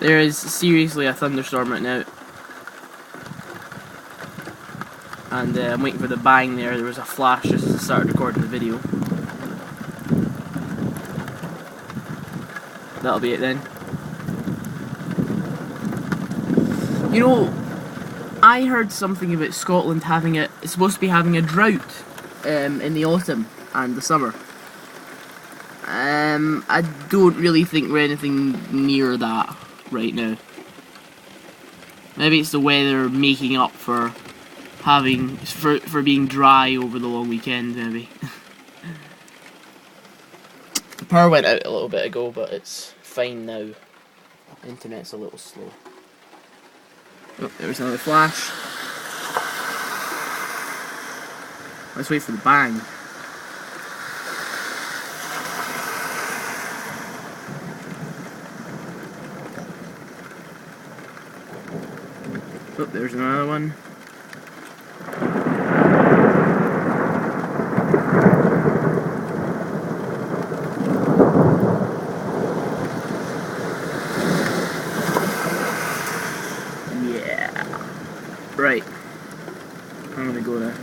There is seriously a thunderstorm right now. And I'm waiting for the bang there. There was a flash just as I started recording the video. That'll be it then. You know, I heard something about Scotland supposed to be having a drought in the autumn and the summer. I don't really think we're anything near that right now. Maybe it's the weather making up for being dry over the long weekend, maybe. The power went out a little bit ago, but it's fine now. Internet's a little slow. Oh, there's another flash. Let's wait for the bang. Oh, there's another one. Yeah. Right. I'm gonna go there.